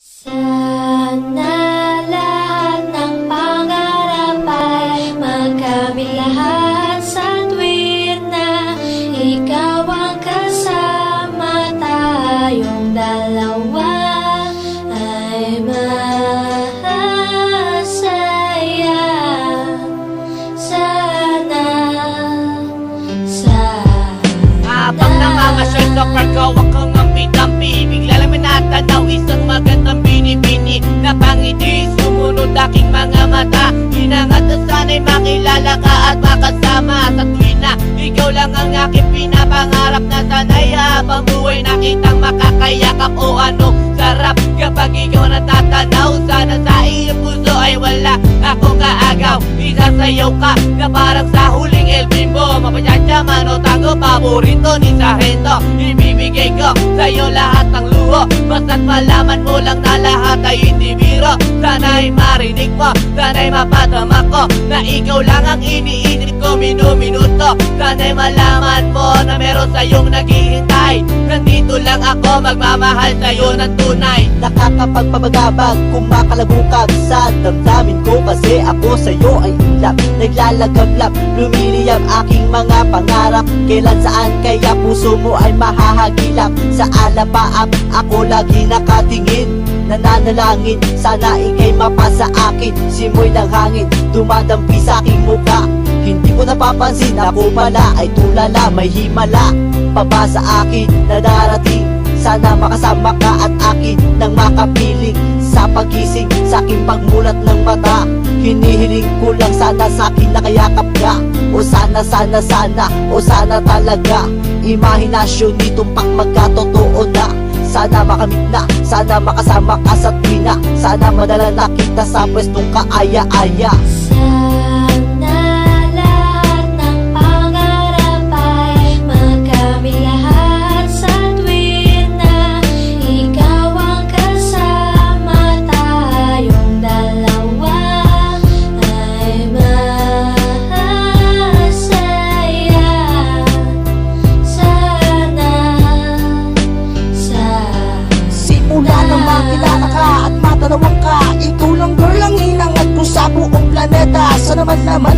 Sana lahat ng pangarap ay magkamit lahat sa tuwin na ikaw ang kasama, tayong dalawa ay masaya. Sana Habang nangangasyal sa parkaw akong ang pitampi, bigla lang may natanaw isang magandang bini-bini na pangiti, sumunod aking mga mata. Hinangat na sana'y makilala ka at makasama sa tuwin na ikaw lang ang aking pinapangarap na sana'y habang buhay nakitang makakayakap. O anong sarap kapag ikaw natatanaw, sana sa iyong puso ay wala akong kaagaw. Isasayaw ka na parang sa huling El Bimbo, mapachachamano tango paborito ni Sargento. Ibibigay ko sa'yo lahat ng luho, basta't malaman mo lang na lahat ay hindi biro. Sana'y marinig mo, sana'y mapatama ko na ikaw lang ang iniisip ko minuminuto. Sana'y malaman mo na meron sa'yong naghihintay, nandito lang ako magmamahal sa'yo ng tunay. Nakakapagpabagabag, kumakalabukag sa damdamin ko, kasi ako sa'yo ay ulap, naglalagablap, lumiliyab aking mga pangarap. Kailan saan kaya puso mo ay mahahagilap? Sa alapaap ako lagi nakatingin, nananalangin sana ika'y mapasa akin. Simoy ng hangin dumadampi sa aking muka, hindi ko napapansin ako pala ay tulala, may himala pa ba sa akin na darating. Sana makasama ka at akin nang makapiling sa pagising, sa aking pagmulat ng mata. Hinihiling ko lang sana sa akin nakayakap ka, o sana o sana talaga. Imahinasyon nitong magkatotoo na, sana makamit na, sana makasama ka sa tuwina, sana madala na kita sa pwestong kaaya-aya. Sana lahat ng pangarap ay magkamit lahat sa tuwin na ikaw ang kasama, tayong dalawa ay masaya. Simula nang makilala ka at matanawang ka, ikaw lang girl ang hinangat ko sa buong planeta. Sana naman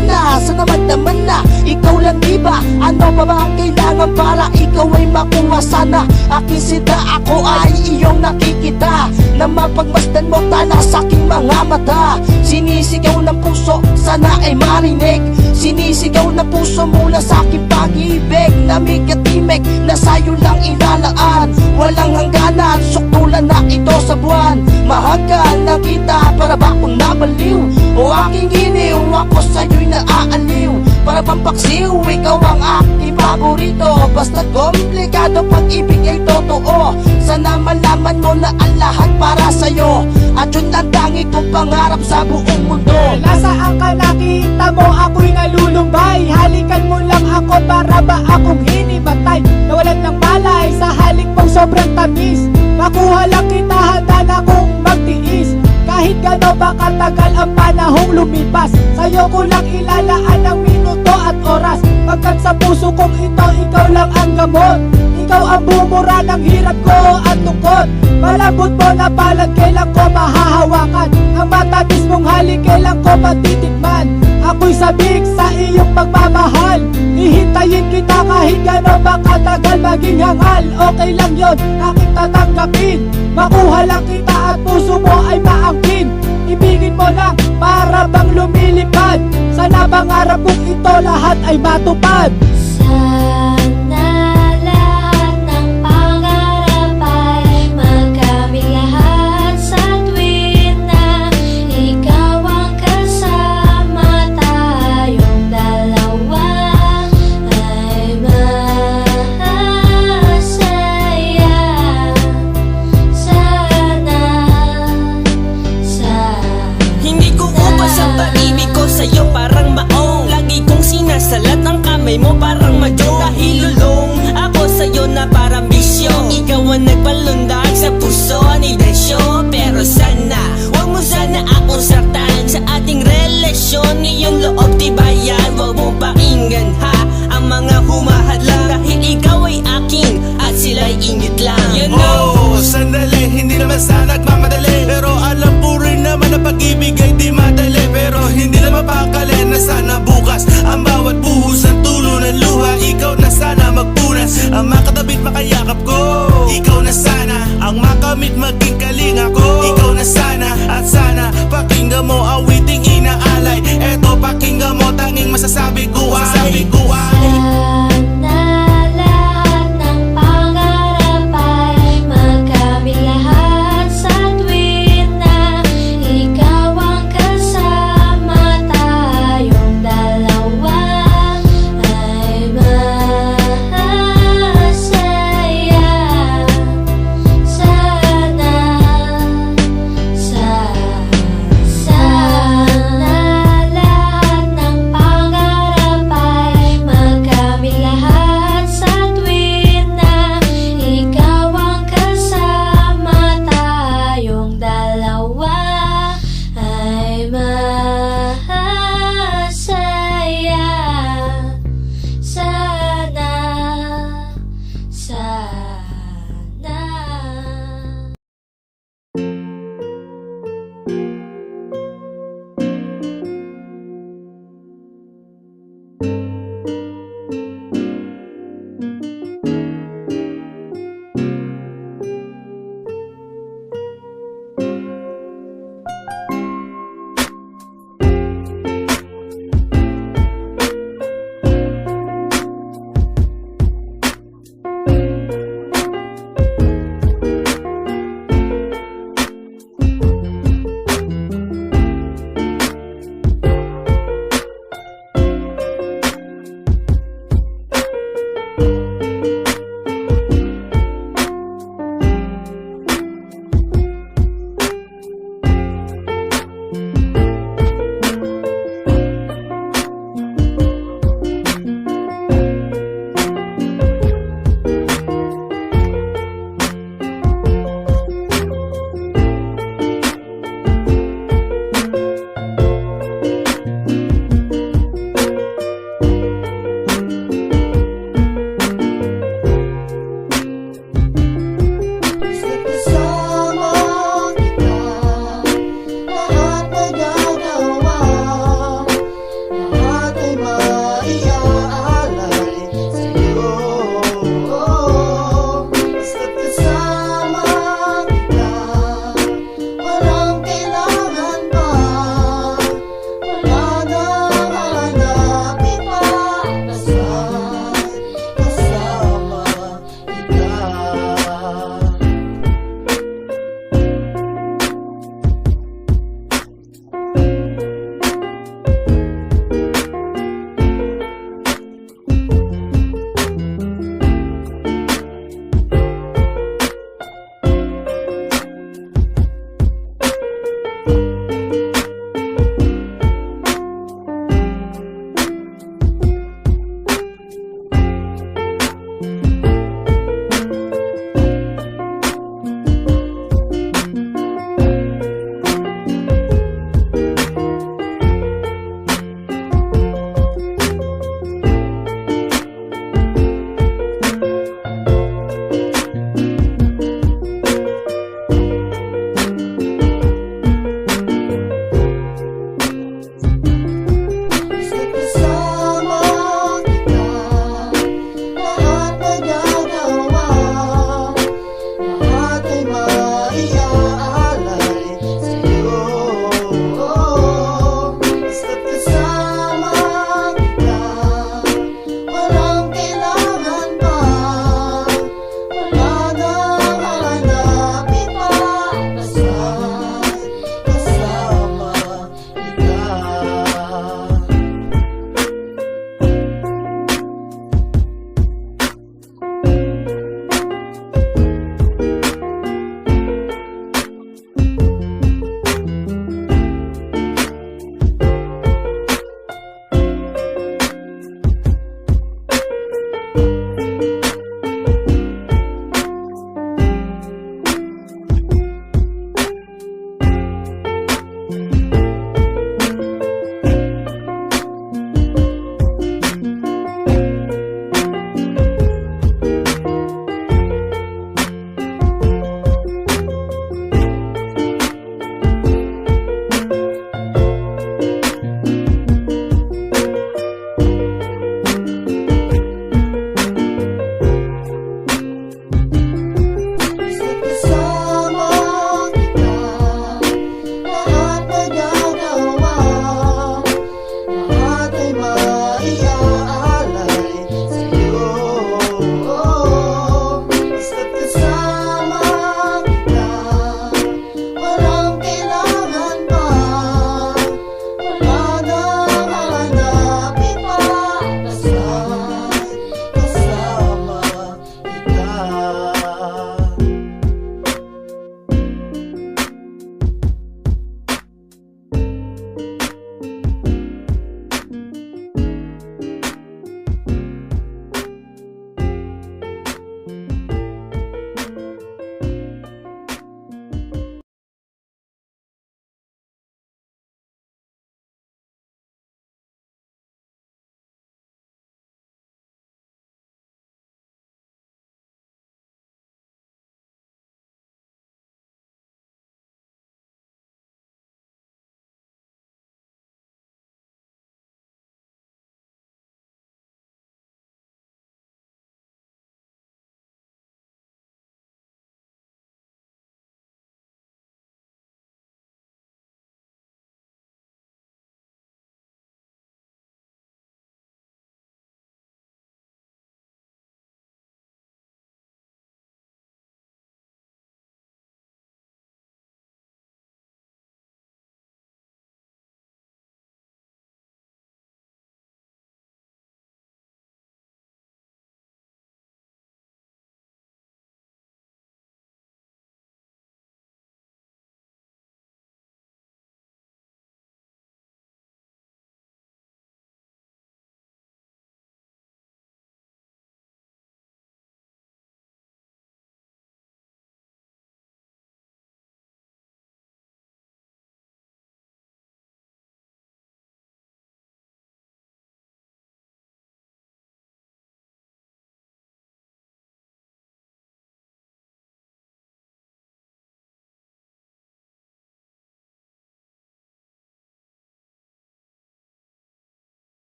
na ikaw lang, diba? Ano pa ba ang kailangan para ikaw ay makuha? Sana aking sida, ako ay iyong nakikita, na mapagmasdan mo tala sa aking mga mata. Sinisigaw ng puso, sana ay marinig, sinisigaw ng puso mula sa aking pag-ibig. Namig-timig na sa'yo lang ilalaan, walang hangganan, suktulan na ito sa buwan. Mahagkan na kita, para ba akong nabaliw? O aking giniw, ako sa'yo'y naaaliw. Para bang paksiw, ikaw ang aking paborito. Basta't komplikado, pag-ibig ay totoo. Sana malaman mo na ang lahat para sa'yo, at yun ang tangi kong pangarap sa buong mundo. Nasaan ka nakita mo ako'y nalulumbay? Halikan mo lang ako, para ba akong hinimatay? Nawalan ng malay sa halik mong sobrang tamis. Makuha lang kita, handa na kong magtiis. Kahit gano'n ba katagal ang panahong lumipas, sa'yo ko lang ilalaan ang minuto at oras. Pagkat sa puso kong ito, ikaw lang ang gamot. Ikaw ang bumura ng hirap ko at lungkot. Malambot mo na palad, kailan ko mahahawakan? Ang matamis mong halik, kailan ko matitikman? Ako'y sabik sa iyong pagmamahal, hihintayin kita kahit gano'n ba katagal maging hangal. Okay lang yon, aking tatanggapin. Makuha lang kita at puso mo ay maangkin. Ibigin mo lang para bang lumilipad, sana pangarap kong ito lahat ay matupad. Sana lahat ng pangarap ay magkamit lahat sa tuwin na ikaw ang kasama, tayong dalawa ay masaya. Hindi ko ubas ang pag-ibig ko sa'yo, parang maong lagi kong sinasalat ng kamay mo, parang madyo. magamit maging kalinga ko. Ikaw na sana at sana pakinggan mo awiting inaalay. Eto pakinggan mo tanging masasabi ko ay Sana lahat ng pangarap ay magkamit lahat sa tuwin na ikaw ang kasama, tayong dalawa ay masaya. Sana lahat ng pangarap ay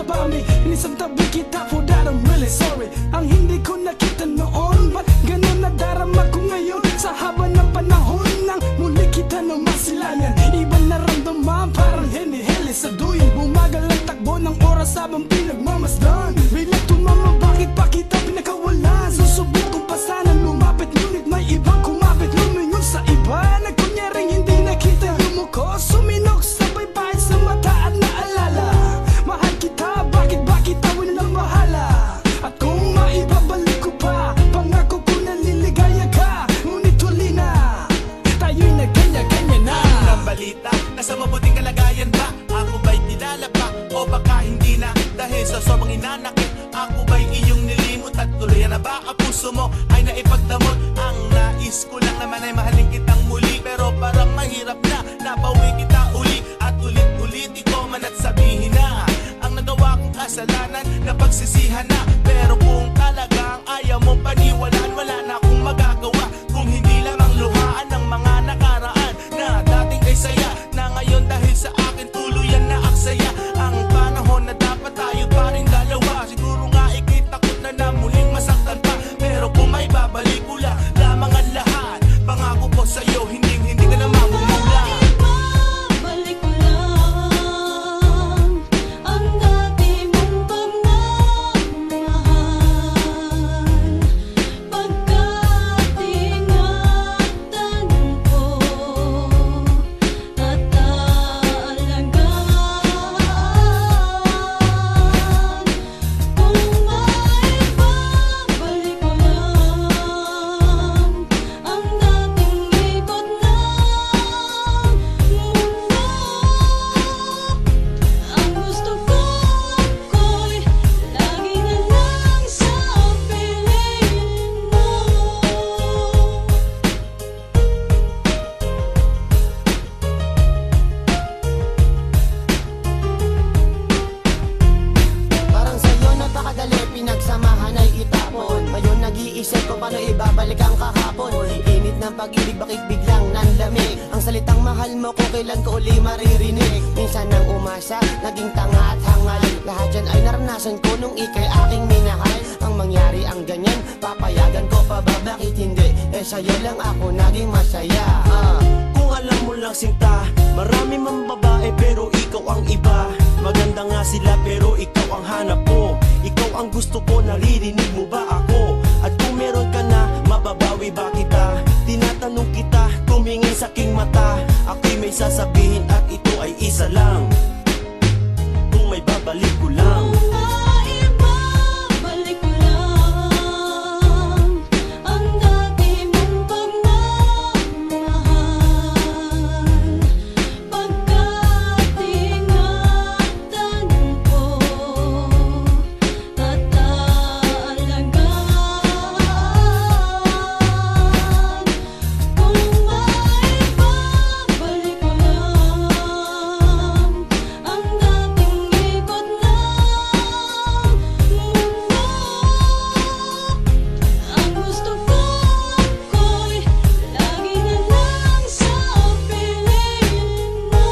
about me Inisang tabi kita for that I'm really sorry Ang hindi ko nakita noon Ba't ganun nadarama ko ngayon Sa haba ng panahon Nang muli kita na masilangan Ibang naramdaman parang hini-hili sa duyin Bumagal ang takbo ng oras habang pinagmamasdan Biglang tumama bakit pa kita pinakawalan Susubukong pa sana lumapit Ngunit may ibang kumapit Lumingon sa iba Nagkunyaring hindi nakita Lumuko, suminok sabay bahit sa mata at naalala Mahal kita, bakit ba kita walang bahala At kung maibabalik ko pa Pangako ko na liligaya ka Ngunit huli na Tayo'y nagkanya-kanya na Ng balita, nasa mabuting kalagayan ba? Ako ba'y kilala pa? O baka hindi na? Dahil sa sobrang inanakit Ako ba'y iyong nilimot At tuloy na ba ang puso mo ay naipagdamot Ang nais ko lang naman ay mahalin kitang muli Pero parang mahirap na Nabawi kita uli At ulit-ulit ikaw man at sabihin na Ang nagawa kong kasalanan na pagsisihan na Pero kung talagang ayaw mong paniwalaan Wala na akong magagawa Kung hindi lamang luhaan ng mga nakaraan Na dating ay saya Na ngayon dahil sa akin tuluyan na aksaya Ang panahon na dapat tayo pa rin dalawa Siguro nga ikitakot na na muling masaktan pa Pero kung may babalik ula lamang ang lahat Pangako ko sa'yo hindi ka na mamumula Ibabalik ko lang ang dati mong pagmamahal Pagkat ingatan ko at aalagaan Kung maibabalik ko lang ang dating ikot ng mundo Ang gusto ko'y lagi na lang sa piling mo Parang sa'yo napakadali pinagsamahan ay itapon Ngayon nag-iisip ko paano ibabalik ang kahapon Init ng pag-ibig bakit biglang nanlamig Ang salitang mahal mo kung kailan ko uli maririnig Minsan nang umasa, naging tanga at hangal Lahat yan ay naranasan ko nung ikay aking minahal Ang mangyari ang ganyan, papayagan ko pa ba bakit hindi Eh sa'yo lang ako naging masaya Kung alam mo lang sinta, marami mang babae pero ikaw ang iba. Maganda nga sila pero ikaw ang hanap ko. Ikaw ang gusto ko, naririnig mo ba ako? At kung meron ka na, mababawi ba kita? Tinatanong kita, tumingin sa aking mata. Ako'y may sasabihin at ito ay isa lang. Kung may babalik ko lang. Maibabalik ko lang ang dati mong pagmamahal Pagkat ingatan ko at aalagaan Kung maibabalik ko lang ang dating ikot ng mundo Ang gusto ko'y lagi na lang sa piling mo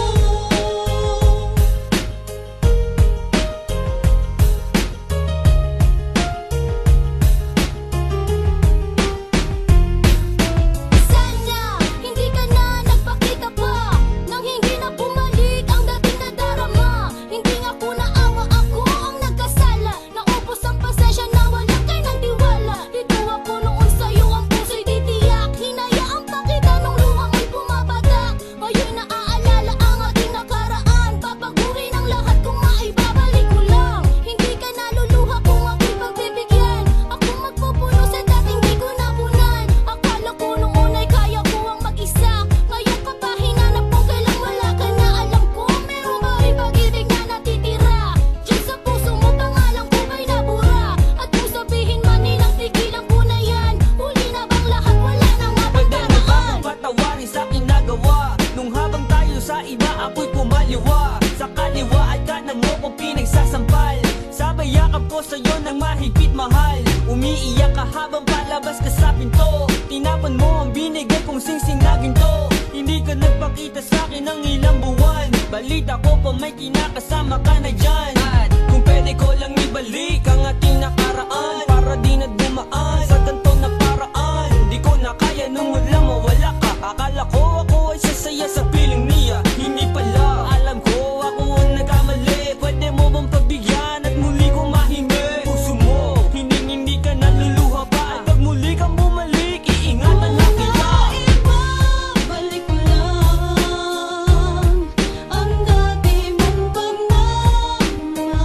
Sana hindi ka na nagpakita pa Nang hindi na bumalik ang dating nadarama Hindi nga ko naawa ako ang nagkasala Naubos ang pasensya na wala kay ng tiwala Dito ako noon sa'yo ang puso'y titiyak Hinayaan pa kita nung luha mo'y bumabatak Ngayon naaalala ang ating nakaraan Papagurin ang lahat kung maibabalik ko lang Hindi ka naluluha kung ako'y pagbibigyan Ako magpupuno sa dating di ko napunan Akala ko noon ay kaya ko ang mag-isa Ngayon ka pa hinanap mo kailang wala ka na Alam ko meron ba rin pag-ibig na natitira Diyan sa puso mo pangalan ko ba'y nabura At kung sabihin man nilang tigilan ko na yan Huli na bang lahat wala nang Pwede mo ba akong mapagdaraan patawarin sa aking nagawa? Nung habang tayo sa iba ako'y kumaliwa Sa kaliwa at kanan mo ko pinagsasampal Sabay yakap ko sa'yo ng mahigpit mahal Umiiyak ka habang palabas ka sa pinto Tinapon mo ang binigay kong singsing na ginto Hindi ka nagpakita sa'kin ng ilang buwan Balita ko pa may kinakasama ka na dyan At kung pwede Pwede ko lang ibalik ang ating nakaraan para di na dumaan sa ganito na paraan. Di ko na kaya nung wala mawala ka. Akala ko ako ay sasaya sa piling niya, hindi pala. Alam ko ako ang nagkamali. Pwede mo bang pagbigyan at muli ko mahingi? Puso mo, hindi ka naluluha pa. At pag muli kang bumalik, iingatan na kita. Ibabalik ko lang ang dati mong pagmamahal,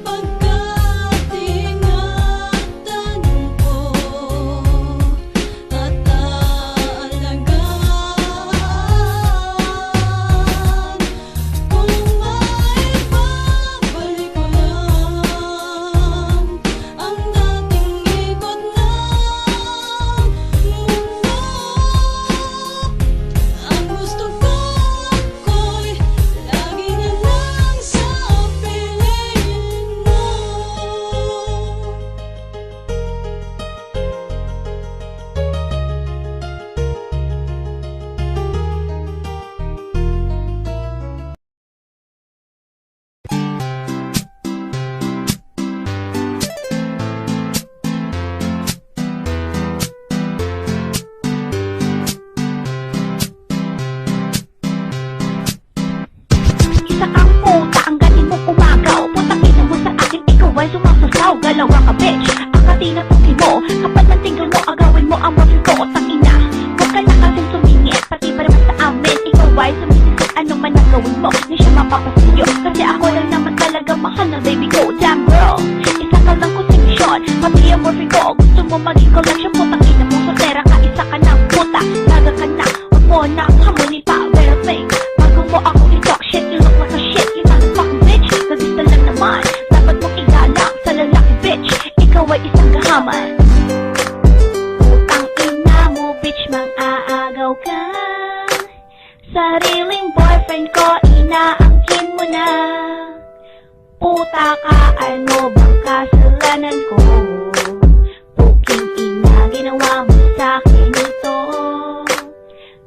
pagkat ingatan ko at alagaan. Kung maibabalik ko lang ang dating ikot ng mundo, ang gusto ko'y lagi na lang sa piling mo. Isa kang puta, ang galing mo umagaw. Putang ina mo sa akin, ikaw ay sumasasaw. Galawa ka bitch, akati na puti mo. Kapag natinggal mo, agawin mo ang mafia ko. Tangina, huwag ka na kasing sumingit. Pati pa naman sa amin, ikaw ay sumisisip. Ano man ang gawin mo, di siya mapapasinyo. Kasi ako lang naman talaga mahal na baby ko. Damn girl, isa ka lang konsumisyon. Pati ang morphine ko, gusto mo maging collection. Putang ina mo, soltera ka, isa ka ng puta. Laga ka na, huwag mo na hamunin pa. Well, think, bago mo ako i-talk shit, you look like a shit, you motherfucking bitch. Nagista lang naman, dapat mong igalang sa lalaki bitch. Ikaw ay isang gahaman. Putang ina mo bitch, mang-aagaw ka. Sariling boyfriend ko, inaangkin mo na. Puta ka, ano bang kasalanan ko? Puking ina, ginawa mo sa'kin ito.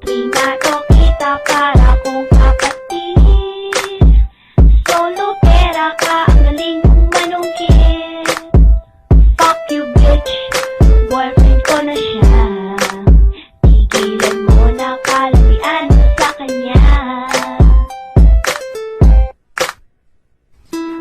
Trinato kita para kong kapatid. Solo pera ka, ang galing mong manungkit. Fuck you bitch, boyfriend ko na siya. Tigilan mo na, kalabian mo sa kanya.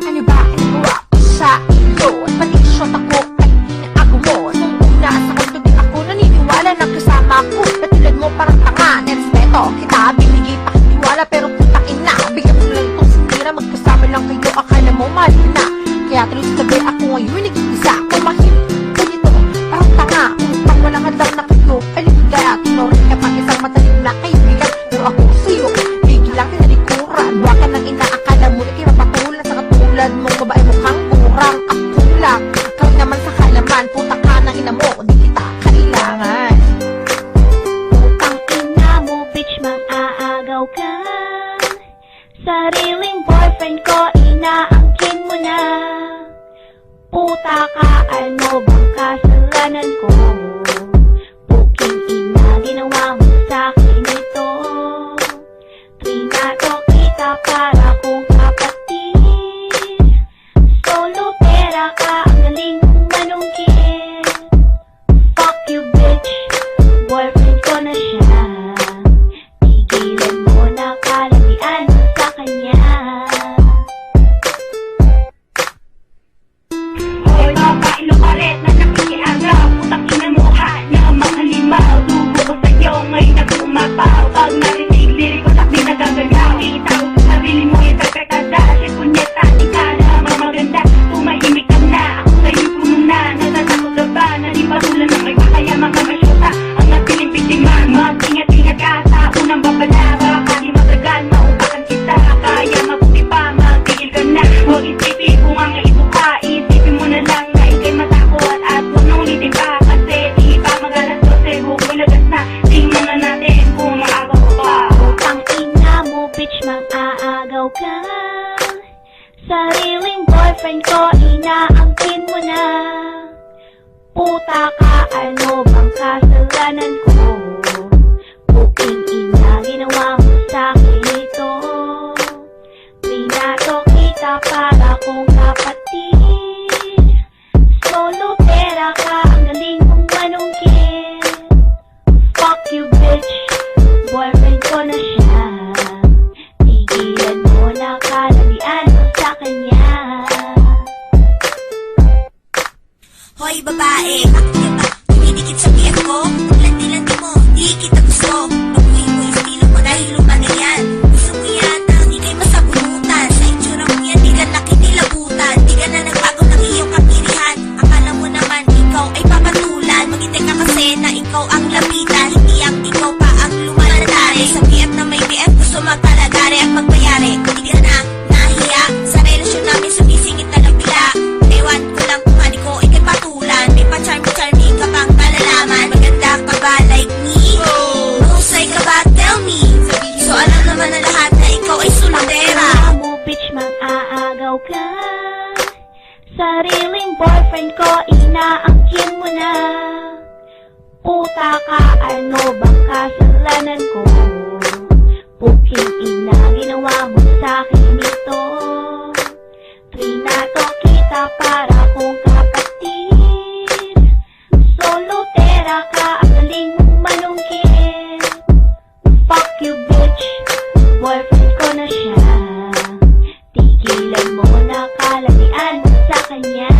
Ano ba ang nagawa ko sa iyo? At pati shot ako ay inaago mo. Nung una sa kanto di ako naniniwala na kasama ko. Katulad mo parang tanga, nerespeto kita. Binigay pa katiwala pero putakin na. Bigyan mo lang itong sinira, magkasama lang kayo. Akala mo mahal na. Kaya tuloy sa gabi ako ngayon nag-iisa. Kumahimik ko nito, parang tanga. Upang walang hadlang na kayo. Aligaya, tinorin ka pang isang matalim na kaibigan. Pero ako sa'yo, biglang kinalikuran. Huwag ka nang inaakala mo na kayo mapatulan sa katulad mong babae mukhang kurang. Ako lang, kami naman sa kalaman. Puta ka na ina mo, di kita kailangan. Putang ina mo bitch, mang-aagaw ka. Sariling boyfriend ko, inaangkin mo na. Puta ka, ano bang kasalanan ko? Puking ina, ginawa mo sa'kin ito. Trinato kita para kong kapatid. Solo pera ka, ang galing mong manungkit. Fuck you bitch, boyfriend ko na siya. Tigilan mo na, kalabian mo sa kanya. Hoy mga ilokaret na nakikiagaw, putang ina mo ha na ang mga limaw. Dugo ko sa'yo ngayon nag-umapaw. Pag narinig lirik ko sa'kin nagagalaw. Itaw sa sarili mo yung perfectada. Shit punyeta, di ka na mamaganda. Tumahimik ka na, ako sa'yo puno na. Natatakot ka ba na di patulan ng iba? Kaya mga masyota ang natiling biktima. Mag-ingat-ingat ka sa unang babala. Baka di matagal maupakan kita. Kaya mabuti pa, magtigil ka na. Huwag isipin kung ang ito ka. Isipin mo na lang na ikay matakot. At huwag nang ulitin pa. Kasi di pa magalas ko sa'yo. Huwag lagas na. Tingnan na natin kung maagaw ko pa. Putang ina mo bitch, mang-aagaw ka. Sariling boyfriend ko, inaangkin mo na. Puta ka, ano bang kasalanan ko? Puking ina, ginawa mo sa'kin ito. Trinato kita boyfriend ko na siya. Tigilan mo na kalalian mo sa kanya. Hoy babae, bakit ka ba dumidikit sa biyak ko? Landi-landi mo, di kita gusto. Baguhin mo yung estilo mo dahil luma na yan. Gusto mo yata, di kayo masabunutan. Sa itsura mo yan, di ka nakinilabutan. Di ka na nagbago ng iyong kapirihan. Akala mo naman ikaw ay papatulan. Maghintay ka kasi na ikaw ang lapitan. Hindi ang ikaw pa ang lumalandari. Sa BF na may BF, gusto magkalagari at magbayari. Hindi ka na nahiya sa relasyon namin, sumisingit na lang bila. Ewan ko lang kung hani ko ikay patulan. May pa-charming ka pang malalaman. Maganda ka ba like me? Mahusay ka ba? Tell me. So alam naman na lahat na ikaw ay sultera. Mo bitch, mag-aagaw ka. Sariling boyfriend ko, inaangkin mo na. Puta ka, ano bang kasalanan ko? Puking ina, ginawa mo sa'kin ito. Trinato kita para kong kapatid. Solotera ka, ang galing mong malungkit. Fuck you bitch, boyfriend ko na siya. Tigilan mo na kalalian mo sa kanya.